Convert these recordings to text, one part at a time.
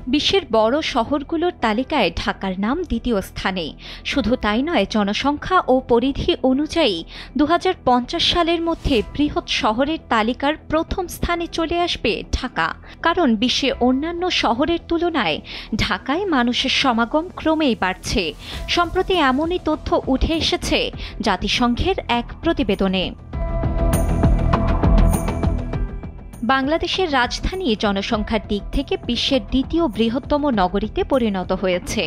বিশ্বের বড় শহরগুলোর তালিকায় ঢাকার নাম দ্বিতীয় স্থানে। শুধু তাই নয়, জনসংখ্যা ও পরিধি অনুযায়ী ২০৫০ সালের মধ্যে বৃহৎ শহরের তালিকার প্রথম স্থানে চলে আসবে ঢাকা। কারণ বিশ্বে অন্যান্য শহরের তুলনায় ঢাকায় মানুষের সমাগম ক্রমেই বাড়ছে। সম্প্রতি এমনই তথ্য উঠে এসেছে জাতিসংঘের এক প্রতিবেদনে। বাংলাদেশের রাজধানী জনসংখ্যার দিক থেকে বিশ্বের দ্বিতীয় বৃহত্তম নগরীতে পরিণত হয়েছে।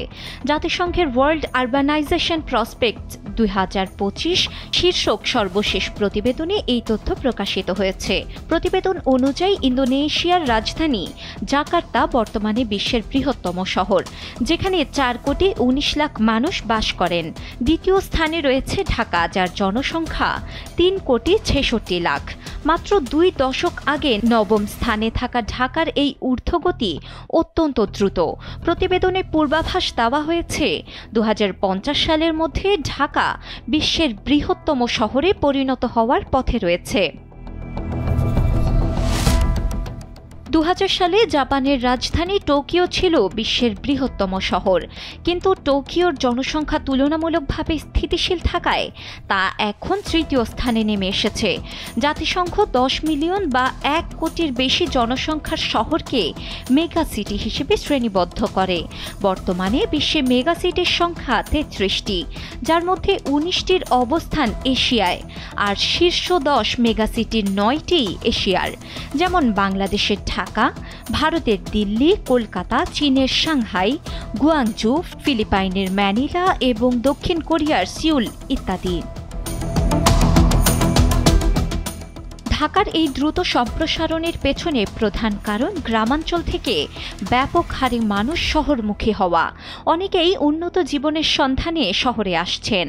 জাতিসংঘের ওয়ার্ল্ড আরবানাইজেশন প্রসপেক্ট ২০২৫ শীর্ষক সর্বশেষ প্রতিবেদনে এই তথ্য প্রকাশিত হয়েছে। প্রতিবেদন অনুযায়ী ইন্দোনেশিয়ার রাজধানী জাকার্তা বর্তমানে বিশ্বের বৃহত্তম শহর, যেখানে ৪,১৯ লাখ মানুষ বাস করেন। দ্বিতীয় স্থানে রয়েছে ঢাকা, যার জনসংখ্যা ৩,৬৬ লাখ। মাত্র ২ দশক আগে নবম স্থানে থাকা ঢাকার এই ঊর্ধ্বগতি অত্যন্ত দ্রুত। প্রতিবেদনে পূর্বাভাস দেওয়া হয়েছে ২০৫০ সালের মধ্যে ঢাকা বিশ্বের বৃহত্তম শহরে পরিণত হওয়ার পথে রয়েছে। ২০০০ সালে জাপানের রাজধানী টোকিও ছিল বিশ্বের বৃহত্তম শহর, কিন্তু টোকিওর জনসংখ্যা তুলনামূলকভাবে স্থিতিশীল থাকায় তা এখন তৃতীয় স্থানে নেমে এসেছে। জাতিসংঘ ১০ মিলিয়ন বা ১ কোটির বেশি জনসংখ্যার শহরকে মেগা সিটি হিসেবে শ্রেণীবদ্ধ করে। বর্তমানে বিশ্বে মেগা সিটির সংখ্যা ৩৩টি, যার মধ্যে ১৯টির অবস্থান এশিয়ায়, আর শীর্ষ ১০ মেগা সিটির ৯টি এশিয়ার, যেমন বাংলাদেশের ঢাকা, ভারতের দিল্লি, কলকাতা, চীনের সাংহাই, গুয়াংজু, ফিলিপাইনের ম্যানিলা এবং দক্ষিণ কোরিয়ার সিউল ইত্যাদি। ঢাকার এই দ্রুত সম্প্রসারণের পেছনে প্রধান কারণ গ্রামাঞ্চল থেকে ব্যাপক হারে মানুষ শহরমুখী হওয়া। অনেকেই উন্নত জীবনের সন্ধানে শহরে আসছেন,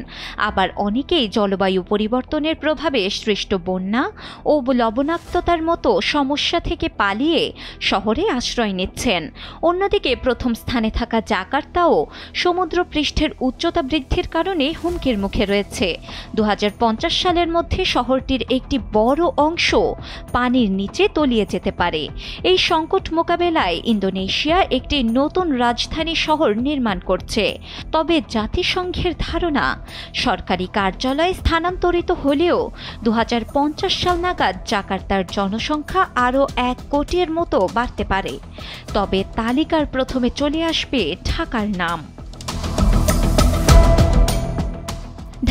আবার অনেকেই জলবায়ু পরিবর্তনের প্রভাবে সৃষ্ট বন্যা ও লবণাক্ততার মতো সমস্যা থেকে পালিয়ে শহরে আশ্রয় নিচ্ছেন। অন্যদিকে প্রথম স্থানে থাকা জাকার্তাও সমুদ্রপৃষ্ঠের উচ্চতা বৃদ্ধির কারণে হুমকির মুখে রয়েছে। ২০৫০ সালের মধ্যে শহরটির একটি বড় অংশ পানির নিচে তলিয়ে যেতে পারে। এই সংকট মোকাবেলায় ইন্দোনেশিয়া একটি নতুন রাজধানী শহর নির্মাণ করছে। তবে জাতিসংঘের ধারণা, সরকারি কার্যালয় স্থানান্তরিত হলেও ২০৫০ সাল নাগাদ জাকার্তার জনসংখ্যা আরও ১ কোটির মতো বাড়তে পারে। তবে তালিকার প্রথমে চলে আসবে ঢাকার নাম।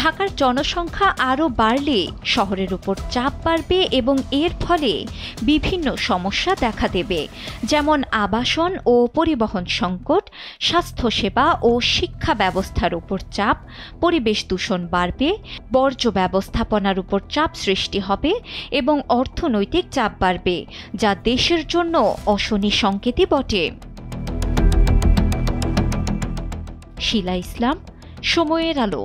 ঢাকার জনসংখ্যা আরও বাড়লে শহরের উপর চাপ বাড়বে এবং এর ফলে বিভিন্ন সমস্যা দেখা দেবে, যেমন আবাসন ও পরিবহন সংকট, স্বাস্থ্যসেবা ও শিক্ষা ব্যবস্থার উপর চাপ, পরিবেশ দূষণ বাড়বে, বর্জ্য ব্যবস্থাপনার উপর চাপ সৃষ্টি হবে এবং অর্থনৈতিক চাপ বাড়বে, যা দেশের জন্য অশনি সংকেতই বটে। শিলা ইসলাম, সময়ের আলো।